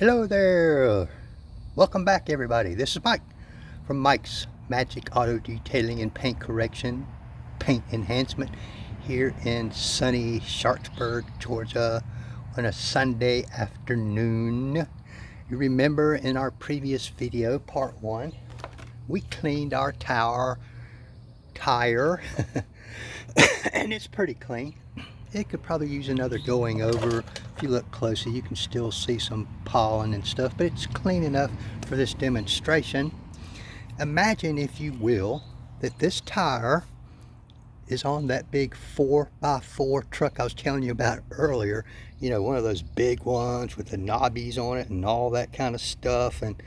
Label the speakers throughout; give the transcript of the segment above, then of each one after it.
Speaker 1: Hello there. Welcome back, everybody. This is Mike from Mike's Magic Auto Detailing and Paint Correction, Paint Enhancement here in sunny Sharpsburg, Georgia on a Sunday afternoon. You remember in our previous video, part 1, we cleaned our tire and it's pretty clean. It could probably use another going over. If you look closely, you can still see some pollen and stuff, but it's clean enough for this demonstration. Imagine, if you will, that this tire is on that big 4x4 truck I was telling you about earlier. You know, one of those big ones with the knobbies on it and all that kind of stuff. And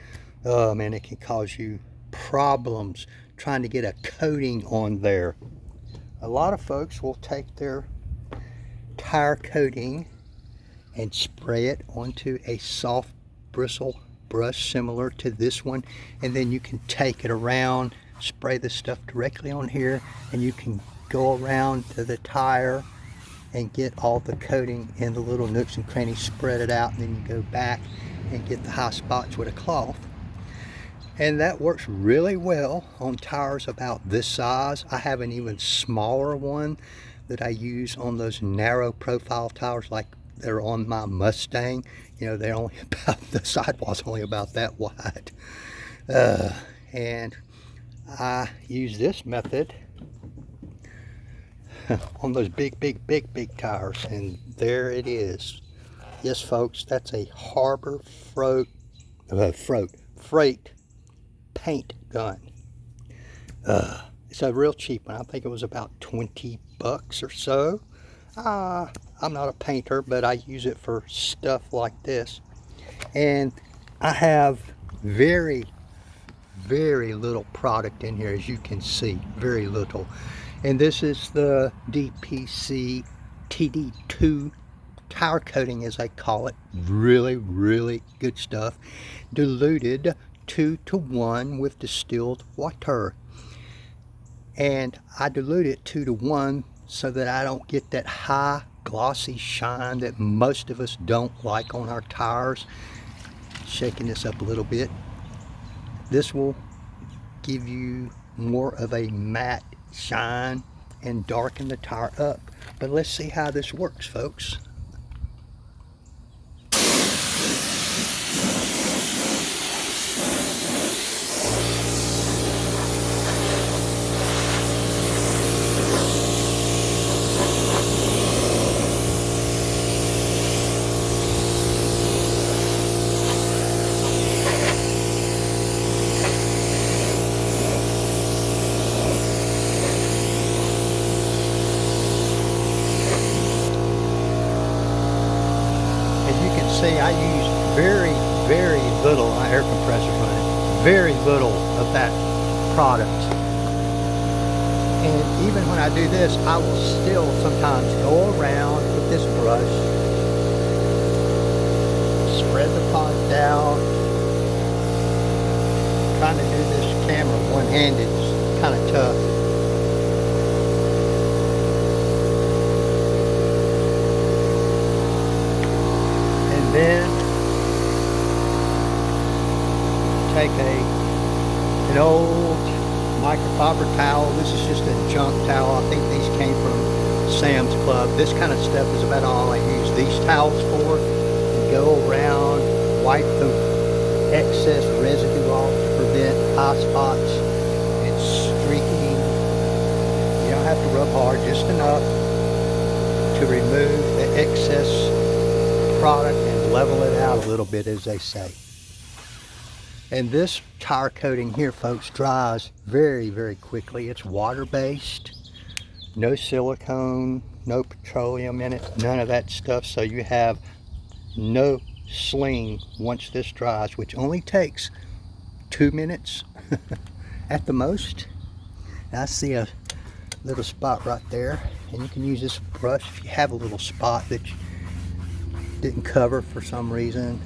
Speaker 1: oh man, it can cause you problems trying to get a coating on there. A lot of folks will take their tire coating and spray it onto a soft bristle brush similar to this one, and then you can take it around, spray the stuff directly on here, and you can go around to the tire and get all the coating in the little nooks and crannies, spread it out, and then you go back and get the high spots with a cloth. And that works really well on tires about this size. I have an even smaller one that I use on those narrow profile tires like they're on my Mustang. You know, they're only about, the sidewall's only about that wide. And I use this method on those big tires, and there it is. Yes, folks, that's a Harbor Freight paint gun. It's a real cheap one. I think it was about 20 bucks or so. I'm not a painter, but I use it for stuff like this. And I have very little product in here, as you can see, very little. And this is the DPC TD2 tire coating, as I call it. Really good stuff. Diluted 2-to-1 with distilled water. And I dilute it 2-to-1 so that I don't get that high glossy shine that most of us don't like on our tires. Shaking this up a little bit. This will give you more of a matte shine and darken the tire up. But let's see how this works, folks. See, I use very little, my air compressor running, very little of that product. And even when I do this, I will still sometimes go around with this brush, spread the product out. Trying to do this camera one-handed is kind of tough. Then take an old microfiber towel. This is just a junk towel. I think these came from Sam's Club. This kind of stuff is about all I use these towels for. And go around, wipe the excess residue off to prevent high spots and streaking. You don't have to rub hard, just enough to remove the excess product and level it out a little bit, as they say. And this tire coating here, folks, dries very quickly. It's water based, no silicone, no petroleum in it, none of that stuff, so you have no sling once this dries, which only takes 2 minutes at the most. And I see a little spot right there, and you can use this brush if you have a little spot that you didn't cover for some reason,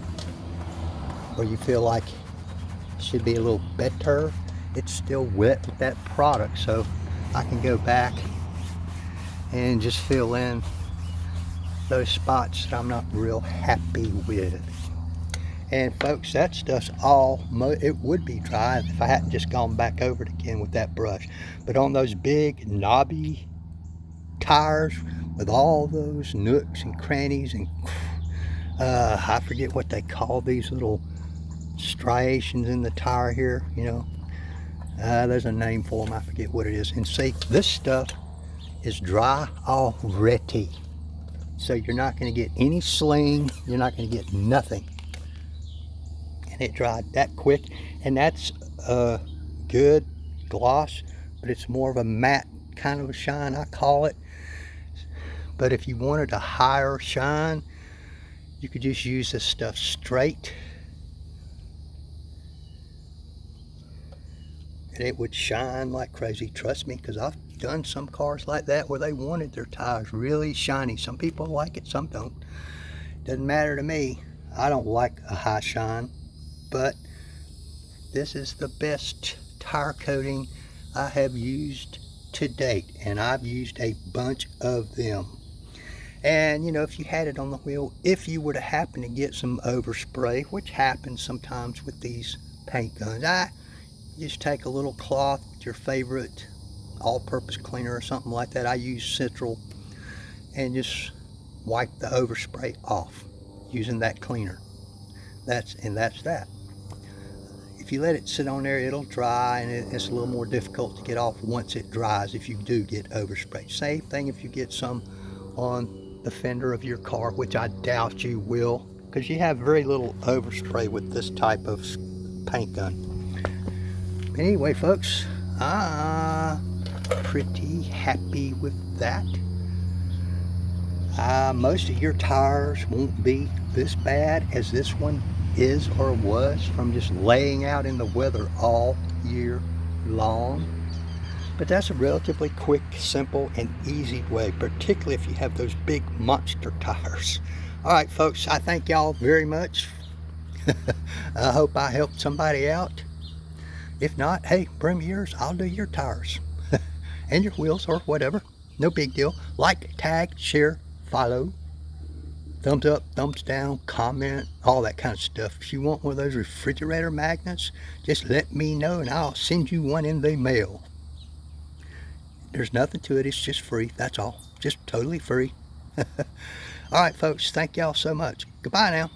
Speaker 1: or you feel like it should be a little better. It's still wet with that product, so I can go back and just fill in those spots that I'm not real happy with. And folks, that stuff's all, it would be dry if I hadn't just gone back over it again with that brush. But on those big knobby tires with all those nooks and crannies and I forget what they call these little striations in the tire here, you know. There's a name for them, I forget what it is. And see, this stuff is dry already. So you're not going to get any sling, you're not going to get nothing. And it dried that quick. And that's a good gloss, but it's more of a matte kind of a shine, I call it. But if you wanted a higher shine, you could just use this stuff straight. And it would shine like crazy. Trust me, because I've done some cars like that where they wanted their tires really shiny. Some people like it, some don't. Doesn't matter to me. I don't like a high shine, but this is the best tire coating I have used to date, and I've used a bunch of them. And you know, if you had it on the wheel, if you were to happen to get some overspray, which happens sometimes with these paint guns, I just take a little cloth with your favorite all-purpose cleaner or something like that. I use Central, and just wipe the overspray off using that cleaner. That's that. If you let it sit on there, it'll dry, and it's a little more difficult to get off once it dries if you do get overspray. Same thing if you get some on the fender of your car, which I doubt you will, because you have very little overspray with this type of paint gun. Anyway, folks, I'm pretty happy with that. Most of your tires won't be this bad as this one is or was from just laying out in the weather all year long. But that's a relatively quick, simple, and easy way, particularly if you have those big monster tires. All right, folks, I thank y'all very much. I hope I helped somebody out. If not, hey, bring me yours. I'll do your tires and your wheels or whatever. No big deal. Like, tag, share, follow, thumbs up, thumbs down, comment, all that kind of stuff. If you want one of those refrigerator magnets, just let me know and I'll send you one in the mail. There's nothing to it. It's just free. That's all. Just totally free. All right, folks. Thank y'all so much. Goodbye now.